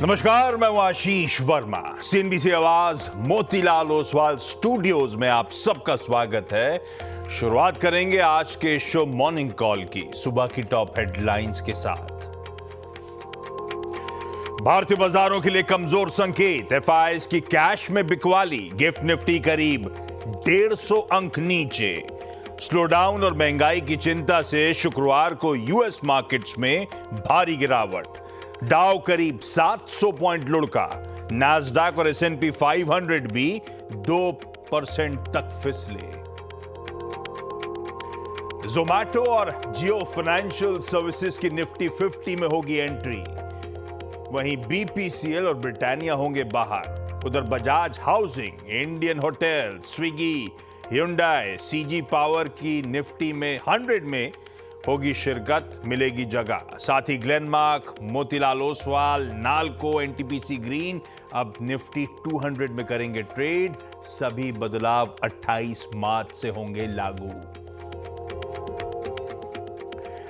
नमस्कार, मैं हूं आशीष वर्मा। सीएनबीसी आवाज मोतीलाल ओसवाल स्टूडियोज में आप सबका स्वागत है। शुरुआत करेंगे आज के शो मॉर्निंग कॉल की सुबह की टॉप हेडलाइंस के साथ। भारतीय बाजारों के लिए कमजोर संकेत, एफआईआईज की कैश में बिकवाली, गिफ्ट निफ्टी करीब 150 अंक नीचे। स्लोडाउन और महंगाई की चिंता से शुक्रवार को यूएस मार्केट्स में भारी गिरावट। डाउ करीब 700 पॉइंट लुढ़का। नैस्डैक और एसएनपी 500 भी 2% तक फिसले। जोमैटो और जियो फाइनेंशियल सर्विसेज की निफ्टी 50 में होगी एंट्री। वहीं बीपीसीएल और ब्रिटानिया होंगे बाहर। उधर Bajaj housing, Indian hotel, Swiggy, hyundai, CG power की निफ्टी में 100 में होगी शिरकत, मिलेगी जगह। साथ ही Glenmark, Motilal Oswal, NALCO, NTPC green अब निफ्टी 200 में करेंगे ट्रेड। सभी बदलाव 28 मार्च से होंगे लागू।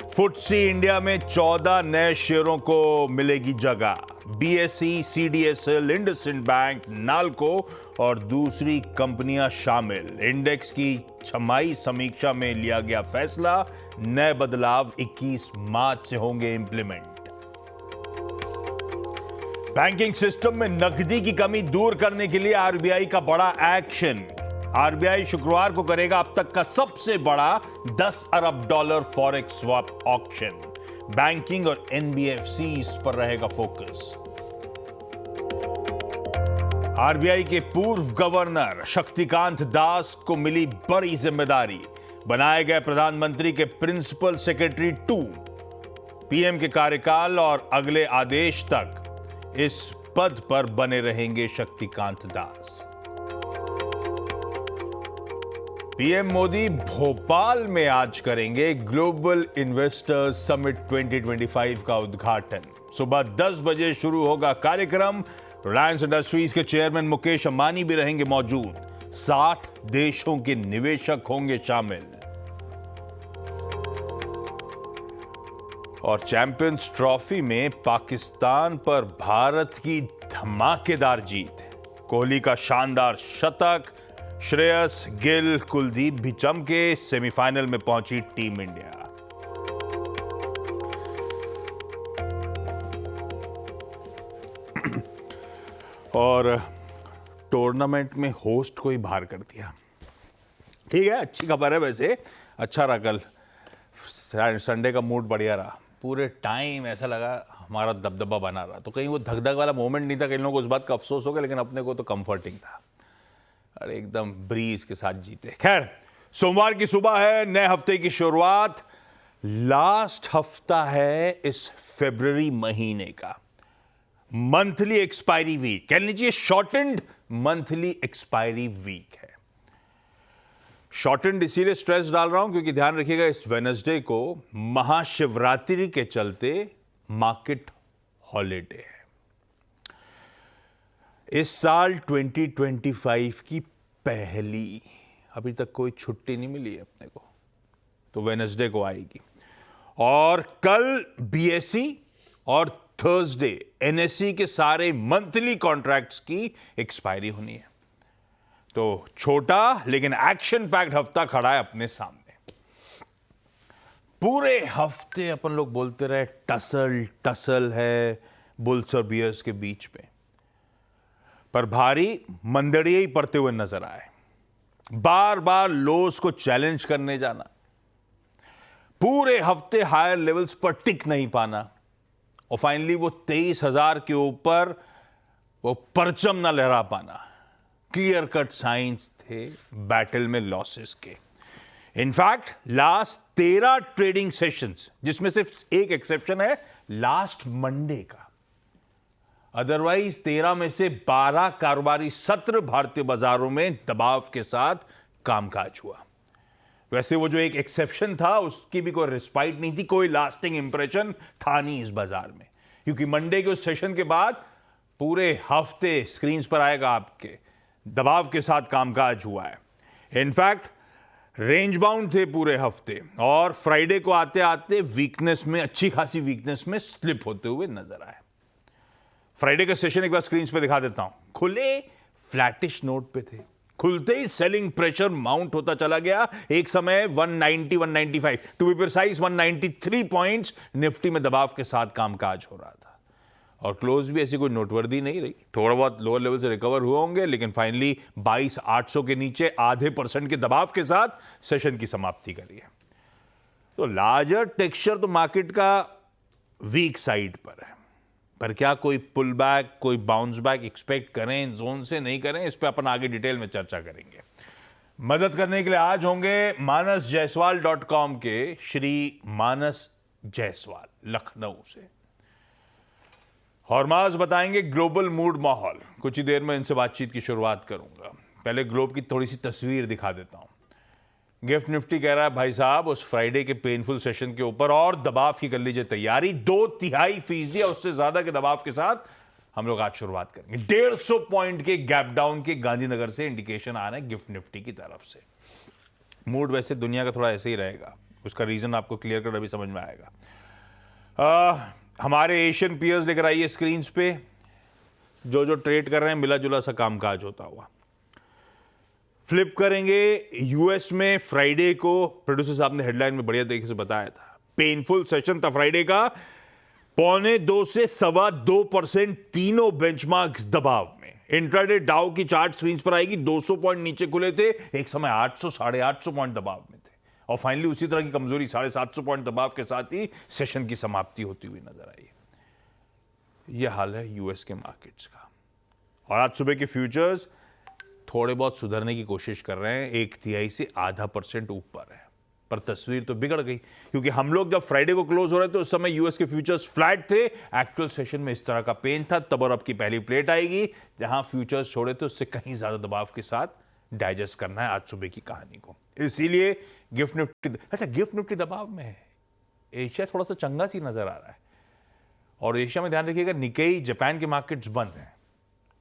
फुटसी इंडिया में 14 नए शेयरों को मिलेगी जगह। BSE, CDSL, IndusInd bank, NALCO और दूसरी कंपनियां शामिल। इंडेक्स की छमाही समीक्षा में लिया गया फैसला, नए बदलाव 21 मार्च से होंगे इंप्लीमेंट। बैंकिंग सिस्टम में नकदी की कमी दूर करने के लिए आरबीआई का बड़ा एक्शन। आरबीआई शुक्रवार को करेगा अब तक का सबसे बड़ा $10 अरब फॉरेक्स स्वैप ऑक्शन। बैंकिंग और एनबीएफसीज पर रहेगा फोकस। आरबीआई के पूर्व गवर्नर शक्तिकांत दास को मिली बड़ी जिम्मेदारी, बनाए गए प्रधानमंत्री के प्रिंसिपल सेक्रेटरी 2। पीएम के कार्यकाल और अगले आदेश तक इस पद पर बने रहेंगे शक्तिकांत दास। पीएम मोदी भोपाल में आज करेंगे ग्लोबल इन्वेस्टर्स समिट 2025 का उद्घाटन। सुबह 10 बजे शुरू होगा कार्यक्रम। रिलायंस इंडस्ट्रीज के चेयरमैन मुकेश अंबानी भी रहेंगे मौजूद। 60 देशों के निवेशक होंगे शामिल। और चैंपियंस ट्रॉफी में पाकिस्तान पर भारत की धमाकेदार जीत। कोहली का शानदार शतक, श्रेयस, गिल, कुलदीप भी चमके। सेमीफाइनल में पहुंची टीम इंडिया। और टूर्नामेंट में होस्ट को ही बाहर कर दिया। ठीक है, अच्छी खबर है। वैसे अच्छा रहा, कल संडे का मूड बढ़िया रहा। पूरे टाइम ऐसा लगा हमारा दबदबा बना रहा। तो कहीं वो धक-धक वाला मोमेंट नहीं था। कई लोगों को उस बात का अफसोस होगा, लेकिन अपने को तो कंफर्टिंग था। अरे एकदम ब्रीज के साथ जीते। खैर, सोमवार की सुबह है, नए हफ्ते की शुरुआत। लास्ट हफ्ता है इस फरवरी महीने का। मंथली एक्सपायरी वीक, कह लीजिए शॉर्टेंड मंथली एक्सपायरी वीक है। शॉर्टेंड इसीलिए स्ट्रेस डाल रहा हूं क्योंकि ध्यान रखिएगा, इस वेडनेसडे को महाशिवरात्रि के चलते मार्केट हॉलिडे है। इस साल 2025 की पहली, अभी तक कोई छुट्टी नहीं मिली है अपने को, तो वेडनेसडे को आएगी। और कल बीएसई और थर्सडे एनएसई के सारे मंथली कॉन्ट्रैक्ट्स की एक्सपायरी होनी है। तो छोटा लेकिन एक्शन पैक्ड हफ्ता खड़ा है अपने सामने। पूरे हफ्ते अपन लोग बोलते रहे टसल है बुल्स और बियर्स के बीच में, पर भारी मंदड़िए ही पड़ते हुए नजर आए। बार बार लोस को चैलेंज करने जाना, पूरे हफ्ते हायर लेवल्स पर टिक नहीं पाना, और फाइनली वो 23,000 के ऊपर वो परचम ना लहरा पाना। क्लियर कट साइंस थे बैटल में लॉसेस के। इनफैक्ट लास्ट 13 ट्रेडिंग सेशंस, जिसमें सिर्फ एक एक्सेप्शन है लास्ट मंडे का, अदरवाइज 13 में से 12 कारोबारी सत्र भारतीय बाजारों में दबाव के साथ कामकाज हुआ। वैसे वो जो एक एक्सेप्शन था उसकी भी कोई रिस्पाइट नहीं थी, कोई लास्टिंग इंप्रेशन था नहीं इस बाजार में, क्योंकि मंडे के उस सेशन के बाद पूरे हफ्ते स्क्रीन्स पर आएगा आपके दबाव के साथ कामकाज हुआ है। इनफैक्ट रेंज बाउंड थे पूरे हफ्ते, और फ्राइडे को आते आते वीकनेस में, अच्छी खासी वीकनेस में स्लिप होते हुए नजर आए। फ्राइडे का सेशन एक बार स्क्रीन पे दिखा देता हूं। खुले फ्लैटिश नोट पे थे, खुलते ही सेलिंग प्रेशर माउंट होता चला गया। एक समय 190, 195 to be precise 193 points Nifty में दबाव के साथ कामकाज हो रहा था और क्लोज भी ऐसी कोई नोटवर्दी नहीं रही। थोड़ा बहुत लोअर लेवल से रिकवर हुए होंगे, लेकिन फाइनली 22,800 के नीचे आधे % के दबाव के साथ सेशन की समाप्ति करी है। तो लार्जर टेक्सचर तो मार्केट का वीक साइड पर है, पर क्या कोई पुल बैक, कोई बाउंस बैक एक्सपेक्ट करें इन जोन से, नहीं करें, इस पे अपन आगे डिटेल में चर्चा करेंगे। मदद करने के लिए आज होंगे manasjaiswal.com के श्री मानस जायसवाल लखनऊ से। हॉर्माज बताएंगे ग्लोबल मूड माहौल। कुछ ही देर में इनसे बातचीत की शुरुआत करूंगा। पहले ग्लोब की थोड़ी सी तस्वीर दिखा देता हूं। गिफ्ट निफ्टी कह रहा है भाई साहब उस फ्राइडे के पेनफुल सेशन के ऊपर और दबाव की कर लीजिए तैयारी। 2/3% या उससे ज्यादा के दबाव के साथ हम लोग आज शुरुआत करेंगे। 150 पॉइंट के गैप डाउन के गांधीनगर से इंडिकेशन आ रहे हैं गिफ्ट निफ्टी की तरफ से। मूड वैसे दुनिया का थोड़ा ऐसे ही रहेगा, उसका रीजन आपको क्लियर कर अभी समझ में आएगा। हमारे एशियन पियर्स लेकर आइए स्क्रीन पे, जो ट्रेड कर रहे हैं मिला जुला सा कामकाज होता हुआ। फ्लिप करेंगे यूएस में फ्राइडे को, प्रोड्यूसर साहब ने हेडलाइन में बढ़िया तरीके से बताया था, पेनफुल सेशन था फ्राइडे का। 1.25 से 2.25% तीनों बेंचमार्क्स दबाव में। इंट्राडे डाउ की चार्ट स्क्रीन पर आएगी। 200 पॉइंट नीचे खुले थे, एक समय 800, 850 पॉइंट दबाव में थे और फाइनली उसी तरह की कमजोरी 750 पॉइंट दबाव के साथ ही सेशन की समाप्ति होती हुई नजर आई। यह हाल है यूएस के मार्केट्स का। और आज सुबह के फ्यूचर्स थोड़े बहुत सुधरने की कोशिश कर रहे हैं, 1/3 से आधा % ऊपर है, पर तस्वीर तो बिगड़ गई क्योंकि हम लोग जब फ्राइडे को क्लोज हो रहे थे उस समय यूएस के फ्यूचर्स फ्लैट थे। एक्चुअल सेशन में इस तरह का पेन था। तब और अब की पहली प्लेट आएगी, जहां फ्यूचर्स छोड़े थे उससे कहीं ज्यादा दबाव के साथ डाइजेस्ट करना है आज सुबह की कहानी को। इसीलिए गिफ्ट निफ्टी दबाव में है। एशिया थोड़ा सा चंगा सी नजर आ रहा है और एशिया में ध्यान रखिएगा निकेई, जापान के मार्केट्स बंद हैं,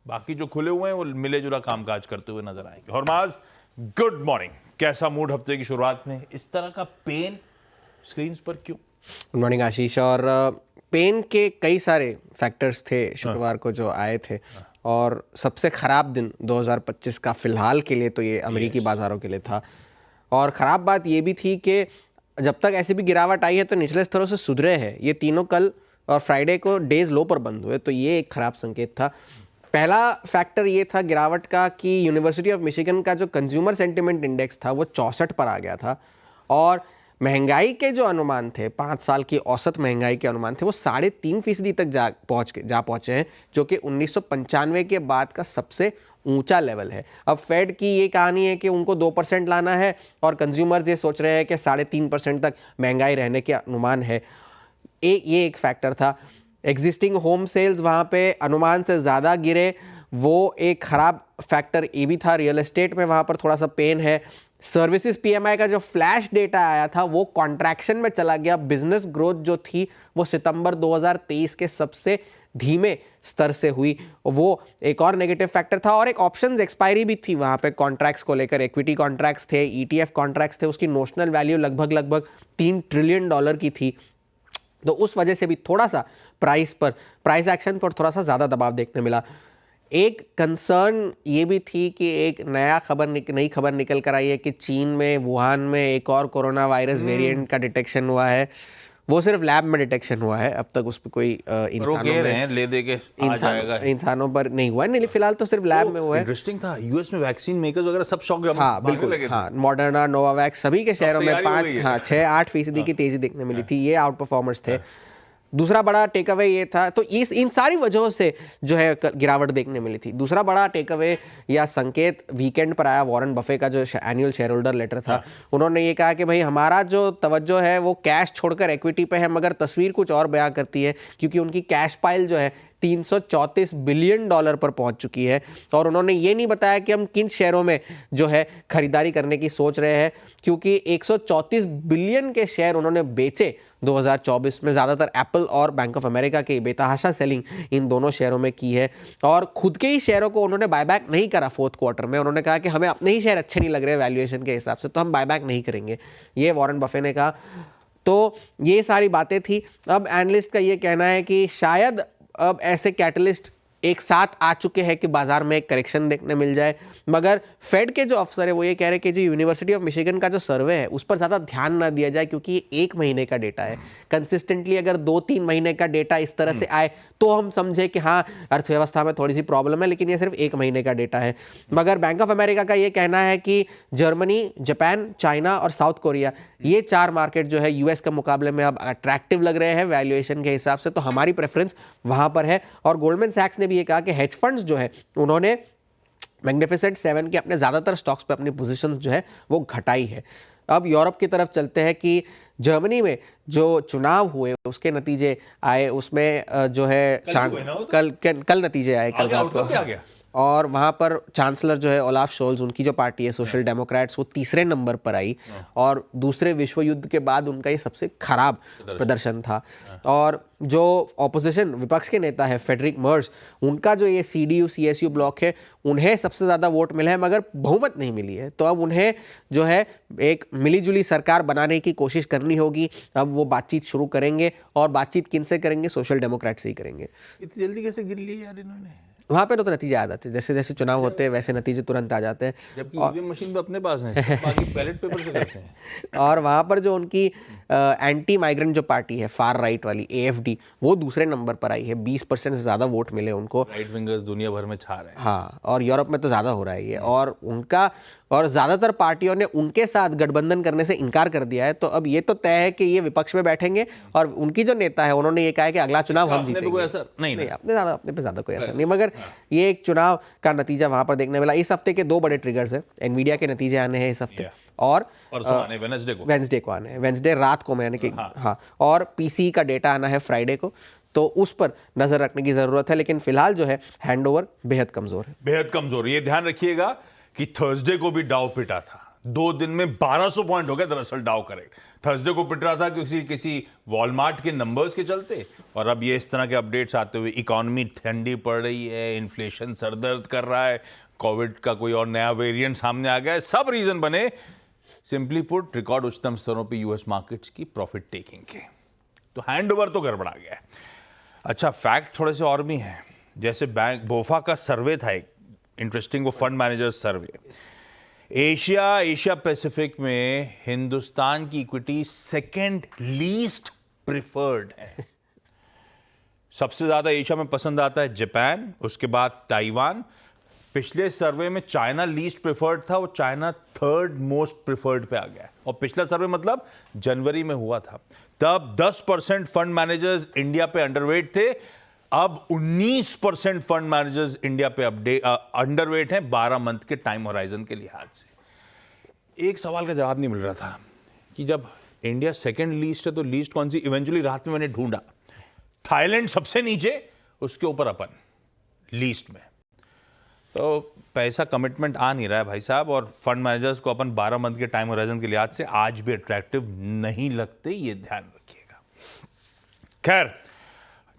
बाकी जो खुले हुए हैं वो मिले जुला कामकाज करते हुए नजर आएंगे। हॉर्माज गुड मॉर्निंग, कैसा मूड हफ्ते की शुरुआत में? इस तरह का पेन स्क्रीन पर क्यों? गुड मॉर्निंग आशीष। और पेन के कई सारे फैक्टर्स थे शुक्रवार को जो आए थे और सबसे खराब दिन 2025 का फिलहाल के लिए तो ये अमेरिकी बाजारों के लिए था। और ख़राब बात ये भी थी कि जब तक ऐसी भी गिरावट आई है तो निचले स्तरों से सुधरे हैं। ये तीनों कल और फ्राइडे को डेज लो पर बंद हुए, तो ये एक ख़राब संकेत था। पहला फैक्टर ये था गिरावट का कि यूनिवर्सिटी ऑफ मिशिगन का जो कंज्यूमर सेंटिमेंट इंडेक्स था वो 64 पर आ गया था और महंगाई के जो अनुमान थे, 5 साल की औसत महंगाई के अनुमान थे, वो 3.5% तक जा पहुंचे हैं, जो कि 1995 के बाद का सबसे ऊंचा लेवल है। अब फेड की ये कहानी है कि उनको 2% लाना है और कंज्यूमर्स ये सोच रहे हैं कि 3.5% तक महंगाई रहने के अनुमान है। ये एक फैक्टर था। एग्जिस्टिंग होम सेल्स वहाँ पे अनुमान से ज़्यादा गिरे, वो एक ख़राब फैक्टर ये भी था। रियल एस्टेट में वहाँ पर थोड़ा सा पेन है। सर्विसेज पीएमआई का जो फ्लैश डेटा आया था वो कॉन्ट्रैक्शन में चला गया। बिजनेस ग्रोथ जो थी वो सितंबर 2023 के सबसे धीमे स्तर से हुई, वो एक और नेगेटिव फैक्टर था। और एक ऑप्शंस एक्सपायरी भी थी वहाँ पे कॉन्ट्रैक्ट्स को लेकर। इक्विटी कॉन्ट्रैक्ट्स थे, ETF कॉन्ट्रैक्ट्स थे, उसकी नोशनल वैल्यू लगभग $3 ट्रिलियन की थी। तो उस वजह से भी थोड़ा सा प्राइस एक्शन पर थोड़ा सा ज़्यादा दबाव देखने मिला। एक कंसर्न ये भी थी कि एक नई खबर निकल कर आई है कि चीन में वुहान में एक और कोरोना वायरस वेरिएंट का डिटेक्शन हुआ है। वो सिर्फ लैब में डिटेक्शन हुआ है, अब तक उस पर कोई इंसानों पर नहीं हुआ है। नहीं, फिलहाल तो सिर्फ लैब में हुआ है। इंटरेस्टिंग था, यूएस में वैक्सीन मेकर्स वगैरह सब शॉक। हाँ बिल्कुल, हाँ, मॉडर्ना, नोवावैक्स सभी के शहरों में 6-8% की तेजी देखने मिली थी। ये आउट परफॉर्मर्स थे। दूसरा बड़ा टेक अवे ये था, तो इन सारी वजहों से जो है गिरावट देखने मिली थी। दूसरा बड़ा टेक अवे या संकेत वीकेंड पर आया। वॉरेन बफे का जो एनुअल शेयर होल्डर लेटर था, उन्होंने ये कहा कि भाई हमारा जो तवज्जो है वो कैश छोड़कर इक्विटी पे है, मगर तस्वीर कुछ और बयां करती है क्योंकि उनकी कैश पाइल जो है $334 बिलियन पर पहुंच चुकी है। और उन्होंने ये नहीं बताया कि हम किन शेयरों में जो है खरीदारी करने की सोच रहे हैं, क्योंकि 134 बिलियन के शेयर उन्होंने बेचे 2024 में। ज़्यादातर एप्पल और बैंक ऑफ अमेरिका की बेतहाशा सेलिंग इन दोनों शेयरों में की है। और खुद के ही शेयरों को उन्होंने बायबैक नहीं करा फोर्थ क्वार्टर में। उन्होंने कहा कि हमें अपने ही शेयर अच्छे नहीं लग रहे वैल्यूएशन के हिसाब से, तो हम बायबैक नहीं करेंगे, ये वॉरेन बफे ने कहा। तो ये सारी बातें थी। अब एनालिस्ट का ये कहना है कि शायद अब ऐसे कैटलिस्ट एक साथ आ चुके हैं कि बाजार में एक करेक्शन देखने मिल जाए। मगर फेड के जो अफसर है वो ये कह रहे हैं कि जो यूनिवर्सिटी ऑफ मिशिगन का जो सर्वे है उस पर ज़्यादा ध्यान ना दिया जाए, क्योंकि ये 1 महीने का डेटा है। कंसिस्टेंटली अगर 2-3 महीने का डेटा इस तरह से आए तो हम समझे कि हाँ अर्थव्यवस्था में थोड़ी सी प्रॉब्लम है, लेकिन ये सिर्फ 1 महीने का डेटा है। मगर बैंक ऑफ अमेरिका का ये कहना है कि जर्मनी, जापान, चाइना और साउथ कोरिया, ये 4 मार्केट जो है यूएस के मुकाबले में अब अट्रैक्टिव लग रहे हैं वैल्यूएशन के हिसाब से, तो हमारी प्रेफरेंस वहां पर है। और गोल्डमैन सैक्स ने भी ये कहा कि हेज फंड्स जो है उन्होंने मैग्निफिसेंट 7 के अपने ज़्यादातर स्टॉक्स पे अपनी पोजीशंस जो है वो घटाई है। अब यूरोप की तरफ चलते हैं कि जर्मनी में जो चुनाव हुए उसके नतीजे आए, उसमें जो है कल नतीजे आए, कल रात को, और वहाँ पर चांसलर जो है ओलाफ शोल्ज, उनकी जो पार्टी है सोशल डेमोक्रेट्स, वो तीसरे नंबर पर आई और दूसरे विश्व युद्ध के बाद उनका ये सबसे खराब प्रदर्शन था। और जो ऑपोजिशन विपक्ष के नेता है फेडरिक मर्ज, उनका जो ये CDU CSU ब्लॉक है उन्हें सबसे ज़्यादा वोट मिले हैं मगर बहुमत नहीं मिली है। तो अब उन्हें जो है एक मिलीजुली सरकार बनाने की कोशिश करनी होगी। अब वो बातचीत शुरू करेंगे और बातचीत किन से करेंगे? सोशल डेमोक्रेट से ही करेंगे। इतनी जल्दी कैसे गिन ली यार इन्होंने? वहाँ पे तो नतीजे आ जाते हैं, जैसे जैसे चुनाव होते हैं वैसे नतीजे तुरंत आ जाते हैं। जबकि ईवीएम मशीन तो अपने पास है, बाकी बैलेट पेपर से करते हैं। और वहाँ पर जो उनकी एंटी माइग्रेंट जो पार्टी है फार राइट वाली AFD, वो दूसरे नंबर पर आई है। 20% से ज़्यादा वोट मिले उनको। राइट विंगर्स दुनिया भर में छा रहे हैं। हाँ, और यूरोप में तो ज़्यादा हो रहा है ये। और ज़्यादातर पार्टियों ने उनके साथ गठबंधन करने से इनकार कर दिया है। तो अब ये तो तय है कि ये विपक्ष में बैठेंगे और उनकी जो नेता है उन्होंने ये कहा है कि अगला चुनाव हम जीतेंगे। कोई असर नहीं, अपने पे ज़्यादा कोई असर नहीं, मगर ये एक चुनाव का नतीजा वहाँ पर देखने मिला। इस हफ्ते के 2 बड़े ट्रिगर्स हैं। एनवीडिया के नतीजे आने हैं इस हफ्ते और वेंसडे को आने हैं, वेंसडे रात को, यानी कि हाँ, और PCE का डेटा आना है फ्राइडे को। तो उस पर नजर रखने की जरूरत है। लेकिन फिलहाल जो है हैंडओवर बेहद कमजोर है, बेहद कमजोर। ये ध्यान रखिएगा कि थर्सडे को भी डाउ पिटा था। 2 दिन में 1200 पॉइंट हो गए दरअसल डाउ करेक्ट। थर्सडे को पिट रहा था किसी वॉलमार्ट के नंबर्स के चलते, और अब ये इस तरह के अपडेट्स आते हुए इकोनॉमी ठंडी पड़ रही है, इन्फ्लेशन सरदर्द कर रहा है, कोविड का कोई और नया वेरिएंट सामने आ गया है, सब रीजन बने सिंपली पुट रिकॉर्ड उच्चतम स्तरों पे यूएस मार्केट्स की प्रॉफिट टेकिंग के। तो हैंडओवर तो गड़बड़ा गया है। अच्छा, फैक्ट थोड़े से और भी हैं। जैसे बैंक बोफा का सर्वे था एक इंटरेस्टिंग, वो फंड मैनेजर्स सर्वे। एशिया पैसिफिक में हिंदुस्तान की इक्विटी सेकंड लीस्ट प्रिफर्ड है। सबसे ज्यादा एशिया में पसंद आता है जापान, उसके बाद ताइवान। पिछले सर्वे में चाइना लीस्ट प्रिफर्ड था, वो चाइना 3rd मोस्ट प्रिफर्ड पे आ गया। और पिछला सर्वे मतलब जनवरी में हुआ था, तब 10% फंड मैनेजर्स इंडिया पे अंडरवेट थे। अब 19% फंड मैनेजर्स इंडिया पे अंडरवेट हैं 12 मंथ के टाइम होराइजन के लिहाज से। एक सवाल का जवाब नहीं मिल रहा था कि जब इंडिया सेकंड लीस्ट है तो लीस्ट कौन सी? इवेंचुअली रात में मैंने ढूंढा, थाईलैंड सबसे नीचे, उसके ऊपर अपन लीस्ट में। तो पैसा कमिटमेंट आ नहीं रहा है भाई साहब, और फंड मैनेजर्स को अपन 12 मंथ के टाइम होराइजन के लिहाज से आज भी अट्रैक्टिव नहीं लगते, ये ध्यान रखिएगा। खैर,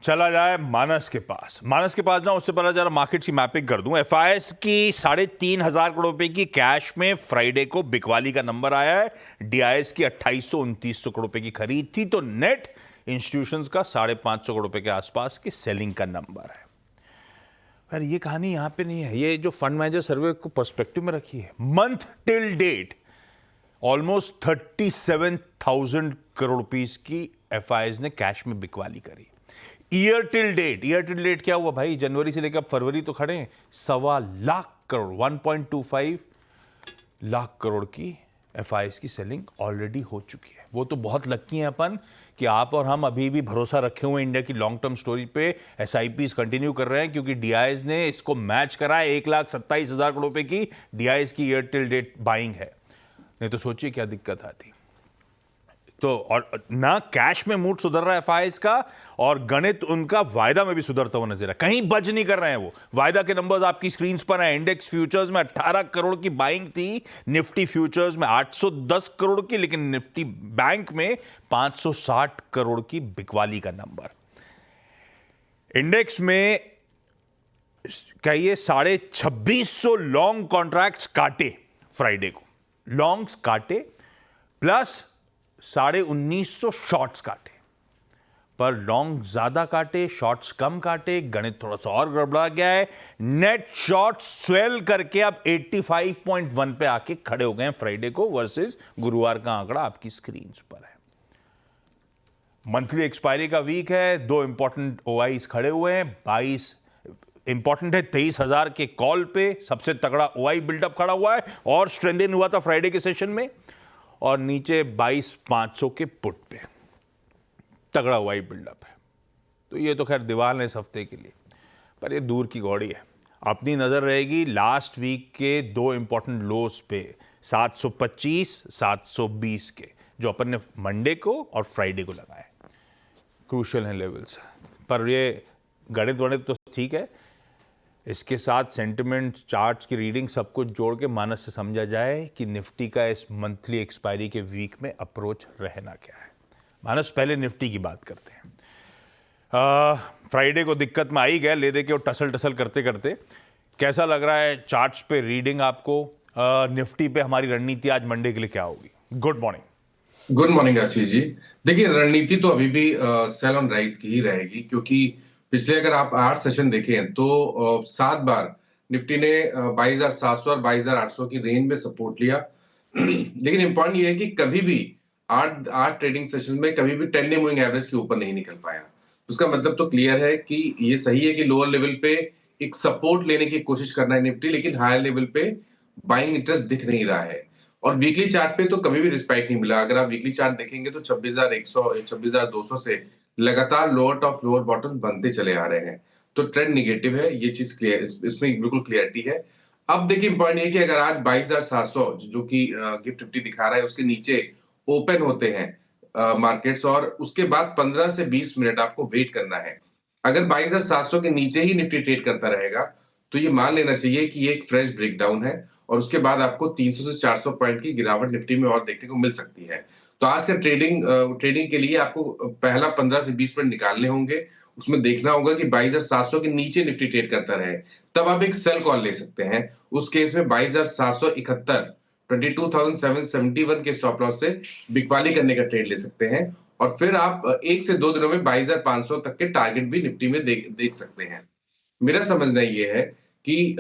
चला जाए मानस के पास ना, उससे पहले जरा मार्केट की मैपिंग कर दूं। FIS की 3,500 करोड़ रुपए की कैश में फ्राइडे को बिकवाली का नंबर आया है। DIS की 2800-2900 करोड़ रुपए की खरीद थी, तो नेट इंस्टीट्यूशंस का 550 करोड़ रुपए के आसपास की सेलिंग का नंबर है। पर ये कहानी यहां पे नहीं है, ये जो फंड मैनेजर सर्वे को पर्सपेक्टिव में रखी है। Month till date almost 37,000 crore rupees की FIS ने कैश में बिकवाली करी। ईयर टिल डेट क्या हुआ भाई? जनवरी से लेकर फरवरी तो खड़े हैं, 1.25 लाख करोड़, 1.25 लाख करोड़ की FIS की सेलिंग ऑलरेडी हो चुकी है। वो तो बहुत लकी हैं अपन कि आप और हम अभी भी भरोसा रखे हुए इंडिया की लॉन्ग टर्म स्टोरी पे। SIPs कंटिन्यू कर रहे हैं क्योंकि DIS ने इसको मैच करा है। 1,27,000 करोड़ रुपए की DIS की ईयर टिल डेट बाइंग है। नहीं तो सोचिए क्या दिक्कत आती। तो और ना कैश में मूड सुधर रहा है FIS का, और गणित उनका वायदा में भी सुधरता हुआ नजर है। कहीं बच नहीं कर रहे हैं वो। वायदा के नंबर्स आपकी स्क्रीन पर हैं। इंडेक्स फ्यूचर्स में 18 करोड़ की बाइंग थी, निफ्टी फ्यूचर्स में 810 करोड़ की, लेकिन निफ्टी बैंक में 560 करोड़ की बिकवाली का नंबर। इंडेक्स में कहिए 2650 लॉन्ग कॉन्ट्रैक्ट्स काटे फ्राइडे को, लॉन्ग्स काटे प्लस 1950 शॉर्ट्स काटे। पर लॉन्ग ज्यादा काटे, शॉर्ट्स कम काटे, गणित थोड़ा सा और गड़बड़ा गया है। नेट शॉर्ट स्वेल करके अब 85.1 पे आके खड़े हो गए हैं फ्राइडे को वर्सेस गुरुवार का आंकड़ा आपकी स्क्रीन पर है। मंथली एक्सपायरी का वीक है, दो इंपॉर्टेंट ओआईज खड़े हुए हैं। 22 इंपॉर्टेंट है, 23,000 के कॉल पे सबसे तगड़ा ओआई बिल्डअप खड़ा हुआ है और स्ट्रेंथन हुआ था फ्राइडे के सेशन में, और नीचे 22,500 के पुट पे तगड़ा ओआई बिल्डअप है। तो ये तो खैर दीवार है इस हफ्ते के लिए, पर ये दूर की घोड़ी है। अपनी नजर रहेगी लास्ट वीक के दो इंपॉर्टेंट लोस पे, 725 720 के, जो अपन ने मंडे को और फ्राइडे को लगाए। क्रूशियल हैं लेवल्स, पर ये गणित वणित तो ठीक है, इसके साथ सेंटिमेंट, चार्ट्स की रीडिंग सब कुछ जोड़ के मानस से समझा जाए कि निफ्टी का इस मंथली एक्सपायरी के वीक में अप्रोच रहना क्या है। मानस, पहले निफ्टी की बात करते हैं। फ्राइडे को दिक्कत में आई गए ले दे के और टसल टसल करते करते। कैसा लग रहा है चार्ट्स पे रीडिंग आपको? निफ्टी पे हमारी रणनीति आज मंडे के लिए क्या होगी? Good morning. Good morning Ashish ji. देखिए, रणनीति तो अभी भी सेल ऑन राइज की ही रहेगी, क्योंकि पिछले अगर आप 8 सेशन देखें तो 7 बार निफ्टी ने 22,700 और 22,800 की रेंज में सपोर्ट लिया। लेकिन इंपॉर्टेंट ये है कि कभी भी 8 ट्रेडिंग सेशन में कभी भी 10 डे मूविंग एवरेज के ऊपर नहीं निकल पाया। उसका मतलब तो क्लियर है कि ये सही है कि लोअर लेवल पे एक सपोर्ट लेने की कोशिश करना है निफ्टी, लेकिन हायर लेवल पे बाइंग इंटरेस्ट दिख नहीं रहा है। और वीकली चार्ट पे तो कभी भी रिस्पेक्ट नहीं मिला। अगर आप वीकली चार्ट देखेंगे तो 26,100 26,200 से लगातार लोअर टॉप लोअर बॉटम बनते चले आ रहे हैं। तो ट्रेंड निगेटिव है, ये चीज क्लियर, इसमें बिल्कुल क्लियरिटी है। अब देखिए, इंपॉर्टेंट ये कि अगर आज 22,700 जो कि गिफ्ट 50 दिखा रहा है, उसके नीचे ओपन होते हैं मार्केट्स, और उसके बाद 15 से 20 मिनट आपको वेट करना है। अगर 22,700 के नीचे ही निफ्टी ट्रेड करता रहेगा तो ये मान लेना चाहिए कि ये एक फ्रेश ब्रेकडाउन है, और उसके बाद आपको 300 से 400 पॉइंट की गिरावट निफ्टी में और देखने को मिल सकती है। तो आज का ट्रेडिंग के लिए आपको पहला 15 से 20 मिनट निकालने होंगे। उसमें देखना होगा कि 22,700 के नीचे निफ्टी ट्रेड करता रहे, तब आप एक सेल कॉल ले सकते हैं। उस केस में 22,771 22,771 के स्टॉप लॉस से बिकवाली करने का ट्रेड ले सकते हैं, और फिर आप 1 से 2 दिनों में 22,500 तक के टारगेट भी निफ्टी में देख सकते हैं। मेरा समझना ये है कि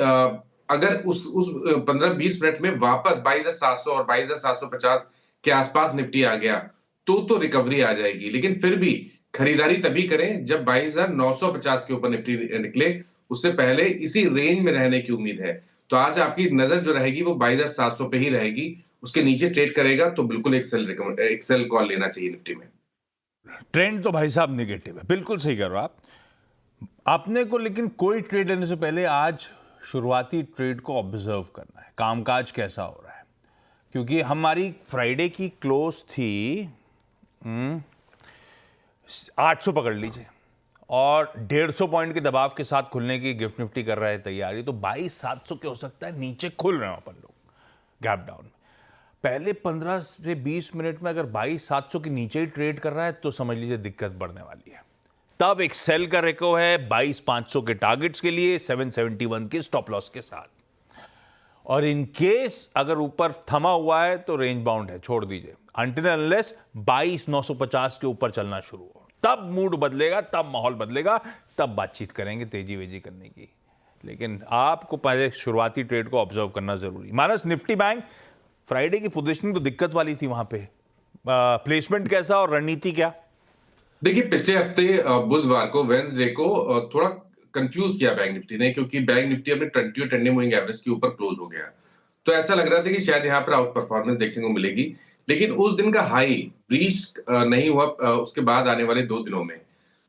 अगर उस 15-20 मिनट में वापस 22,700 और 22,750 के आसपास निफ्टी आ गया तो रिकवरी आ जाएगी। लेकिन फिर भी खरीदारी तभी करें जब 22,950 के ऊपर निफ्टी निकले। उससे पहले इसी रेंज में रहने की उम्मीद है। तो आज आपकी नजर जो रहेगी वो 22,700 पे ही रहेगी। उसके नीचे ट्रेड करेगा तो बिल्कुल एक सेल कॉल लेना चाहिए निफ्टी में। ट्रेंड तो भाई साहब निगेटिव है, बिल्कुल सही कर रहे हो आप। आपने को लेकिन कोई ट्रेड लेने से पहले आज शुरुआती ट्रेड को ऑब्जर्व करना है, कामकाज कैसा हो रहा है। क्योंकि हमारी फ्राइडे की क्लोज थी 800 पकड़ लीजिए, और 150 पॉइंट के दबाव के साथ खुलने की गिफ्ट निफ्टी कर रहा है तैयारी। तो 22,700 के हो सकता है नीचे खुल रहे हो अपन लोग गैप डाउन में। पहले 15 से 20 मिनट में अगर 22,700 के नीचे ही ट्रेड कर रहा है तो समझ लीजिए दिक्कत बढ़ने वाली है। तब एक सेल का रेको है 22,500 के टारगेट्स के लिए 771 के स्टॉप लॉस के साथ, और इन केस अगर ऊपर थमा हुआ है तो रेंज बाउंड है, छोड़ दीजिए अनटिल अनलेस 22,950 के ऊपर चलना शुरू हो। तब मूड बदलेगा, तब माहौल बदलेगा, तब बातचीत करेंगे तेजी वेजी करने की। लेकिन आपको पहले शुरुआती ट्रेड को ऑब्जर्व करना जरूरी। मानस, निफ्टी बैंक फ्राइडे की पोजीशनिंग तो दिक्कत वाली थी, वहां पे प्लेसमेंट कैसा और रणनीति क्या? देखिए, पिछले हफ्ते बुधवार को, वेडनेसडे को थोड़ा कंफ्यूज किया बैंक निफ्टी ने, क्योंकि बैंक निफ्टी अपने 20 और 10 डे मूविंग एवरेज के ऊपर क्लोज हो गया। तो ऐसा लग रहा था कि शायद यहाँ पर आउट परफॉर्मेंस देखने को मिलेगी, लेकिन उस दिन का हाई रीच नहीं हुआ उसके बाद आने वाले 2 दिनों में।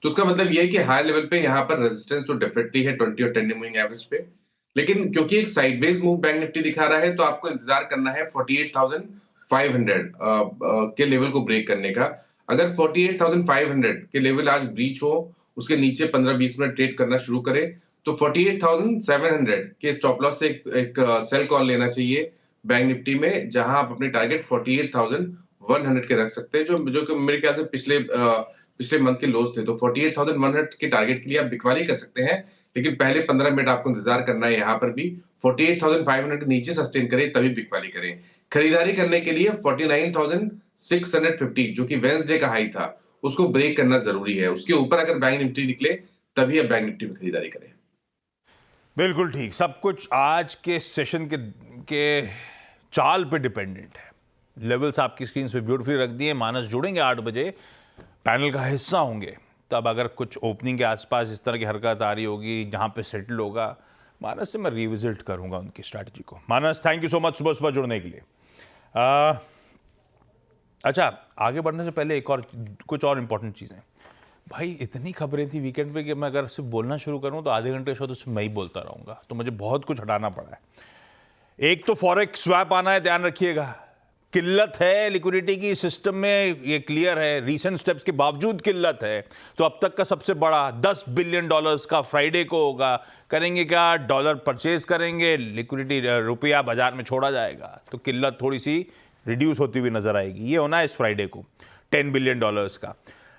तो उसका मतलब ये है कि हाई लेवल पे यहाँ पर रेजिस्टेंस तो डेफिनेटली है 20 और 10 डे मूविंग एवरेज पे। लेकिन क्योंकि एक साइडवेज मूव बैंक निफ्टी दिखा रहा है, तो आपको इंतजार करना है 48,500 के लेवल को ब्रेक करने का। अगर 48,500 के लेवल आज ब्रीच हो, उसके नीचे 15-20 मिनट ट्रेड करना शुरू करे, तो 48,700 के स्टॉप लॉस से एक सेल कॉल लेना चाहिए बैंक निफ्टी में, जहां आप अपने टारगेट 48,100 के रख सकते हैं, जो मेरे ख्याल से पिछले मंथ के लोज थे। तो 48,100 के टारगेट के लिए आप बिकवाली कर सकते हैं, लेकिन पहले 15 मिनट आपको इंतजार करना है। यहाँ पर भी 48,500 के नीचे सस्टेन करें तभी बिकवाली करें। खरीदारी करने के लिए 49,650 जो कि वेडनेसडे का हाई था, उसको ब्रेक करना जरूरी है। उसके ऊपर अगर बैंक निफ्टी निकले तभी आप बैंक निफ्टी में खरीदारी करें। बिल्कुल ठीक। सब कुछ आज के सेशन के चाल पे डिपेंडेंट है। लेवल्स आपकी स्क्रीन पे ब्यूटीफुली रख दिए। मानस जुड़ेंगे 8 बजे, पैनल का हिस्सा होंगे। तब अगर कुछ ओपनिंग के आसपास इस तरह की हरकत आ रही होगी जहां पे सेटल होगा, मानस से मैं रिविजिट करूंगा उनकी स्ट्रैटेजी को। मानस, थैंक यू सो मच सुबह सुबह जुड़ने के लिए। अच्छा, आगे बढ़ने से पहले कुछ और इंपॉर्टेंट चीज़ें। भाई इतनी खबरें थी वीकेंड पे कि मैं अगर सिर्फ बोलना शुरू करूं तो आधे घंटे शो तो सिर्फ मैं ही बोलता रहूंगा, तो मुझे बहुत कुछ हटाना पड़ा है। एक तो फॉरेक्स स्वैप आना है, ध्यान रखिएगा। किल्लत है लिक्विडिटी की सिस्टम में, ये क्लियर है। रीसेंट स्टेप्स के बावजूद किल्लत है। तो अब तक का सबसे बड़ा $10 बिलियन का फ्राइडे को होगा। करेंगे क्या? डॉलर परचेज करेंगे, लिक्विडिटी रुपया बाजार में छोड़ा जाएगा, तो किल्लत थोड़ी सी रिड्यूस होती हुई नजर आएगी। ये होना है इस फ्राइडे को $10 बिलियन का।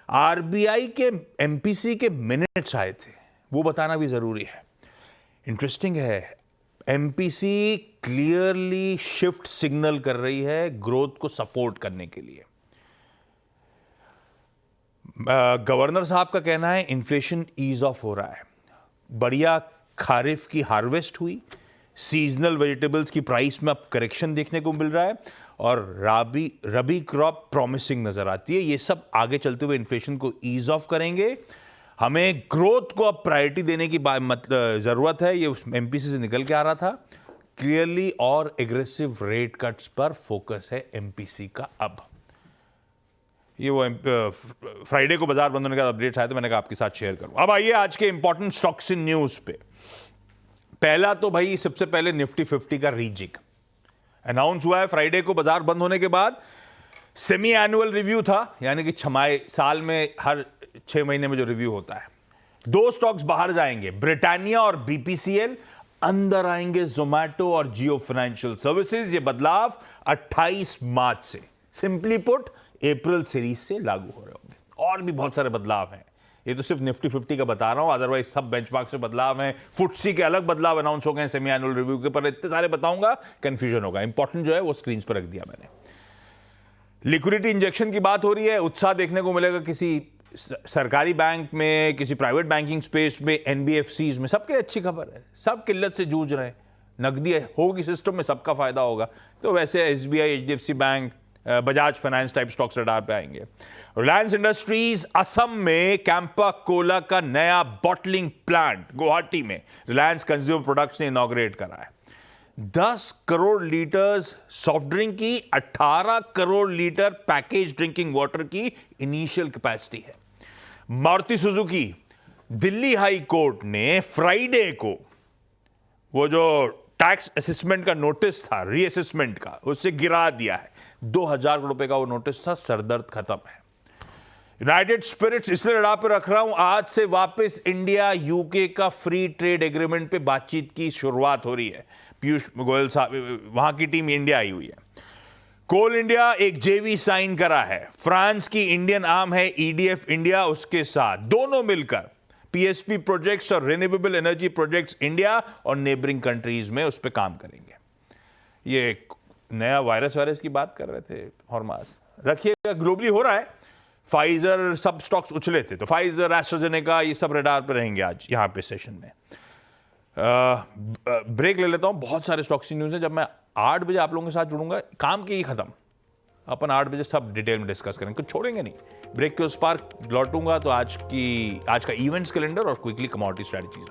आरबीआई के एमपीसी के मिनट्स आए थे, वो बताना भी जरूरी है। इंटरेस्टिंग है, एमपीसी क्लियरली शिफ्ट सिग्नल कर रही है ग्रोथ को सपोर्ट करने के लिए। गवर्नर साहब का कहना है इन्फ्लेशन ईज ऑफ हो रहा है। बढ़िया खारिफ की हार्वेस्ट हुई, सीजनल वेजिटेबल्स की प्राइस में अब करेक्शन देखने को मिल रहा है, और रबी क्रॉप प्रॉमिसिंग नजर आती है। ये सब आगे चलते हुए इन्फ्लेशन को ईज ऑफ करेंगे। हमें ग्रोथ को अब प्रायोरिटी देने की जरूरत है। ये उस एमपीसी से निकल के आ रहा था क्लियरली, और एग्रेसिव रेट कट्स पर फोकस है एमपीसी का अब। ये वो फ्राइडे को बाजार बंद होने का अपडेट आया तो मैंने कहा आपके साथ शेयर करूं। अब आइए आज के इंपॉर्टेंट स्टॉक्स इन न्यूज पे। पहला तो भाई सबसे पहले निफ्टी 50 का रीजिक अनाउंस हुआ है फ्राइडे को बाजार बंद होने के बाद। सेमी एनुअल रिव्यू था, यानी कि छमाही साल में हर 6 महीने में जो रिव्यू होता है। 2 स्टॉक्स बाहर जाएंगे, ब्रिटानिया और बीपीसीएल। अंदर आएंगे जोमैटो और जियो फाइनेंशियल सर्विसेज। ये बदलाव 28 मार्च से, सिंपली पुट अप्रैल सीरीज से लागू हो रहे होंगे। और भी बहुत सारे बदलाव हैं, ये तो सिर्फ निफ्टी 50 का बता रहा हूं, अदरवाइज सब बेंचमार्क से बदलाव हैं। फुटसी के अलग बदलाव अनाउंस हो गए सेमी एनुअल रिव्यू के, पर इतने सारे बताऊंगा कंफ्यूजन होगा। इंपॉर्टेंट जो है वो स्क्रीन पर रख दिया मैंने। लिक्विडिटी इंजेक्शन की बात हो रही है, उत्साह देखने को मिलेगा किसी सरकारी बैंक में, किसी प्राइवेट बैंकिंग स्पेस में, एनबीएफसीज में। सबके लिए अच्छी खबर है, सब किल्लत से जूझ रहे हैं। नकदी होगी सिस्टम में, सबका फायदा होगा। तो वैसे SBI, HDFC bank, Bajaj finance type stocks radar पे आएंगे। रिलायंस इंडस्ट्रीज असम में कैंपा कोला का नया बॉटलिंग प्लांट गुवाहाटी में रिलायंस कंज्यूमर प्रोडक्ट्स ने इनॉग्रेट करा है। 10 करोड़ लीटर्स सॉफ्ट ड्रिंक की, 18 crore litre package drinking water की इनिशियल कैपेसिटी है। Maruti Suzuki, Delhi high court ने फ्राइडे को वो जो टैक्स असेसमेंट का नोटिस था, रीअसेसमेंट का, उससे गिरा दिया है। 2000 करोड़ रुपए का वो नोटिस था, सरदर्द खत्म है। यूनाइटेड स्पिरिट्स इसलिए रडार पर रख रहा हूं, आज से वापस इंडिया यूके का फ्री ट्रेड एग्रीमेंट पे बातचीत की शुरुआत हो रही है। पीयूष गोयल साहब, वहां की टीम इंडिया आई हुई है। कोल इंडिया एक जेवी साइन करा है, फ्रांस की इंडियन आर्म है ईडीएफ इंडिया, उसके साथ दोनों मिलकर पीएसपी प्रोजेक्ट्स और रिन्यूएबल एनर्जी प्रोजेक्ट्स इंडिया और नेबरिंग कंट्रीज में उस पर काम करेंगे। ये नया वायरस की बात कर रहे थे, हॉर्मास रखिएगा, ग्लोबली हो रहा है। फाइजर सब स्टॉक्स उछले थे, तो फाइजर, एस्ट्राजेनेका, ये सब रडार पर रहेंगे आज यहां पे सेशन में। ब्रेक ले लेता हूं, बहुत सारे स्टॉक्स की न्यूज़ है। जब मैं 8 बजे आप लोगों के साथ जुड़ूंगा, काम के ही खत्म, अपन 8 बजे सब डिटेल में डिस्कस करेंगे, कुछ छोड़ेंगे नहीं। ब्रेक के उस पार लौटूंगा तो आज का इवेंट्स कैलेंडर और क्विकली कमोडिटी स्ट्रेटजीज।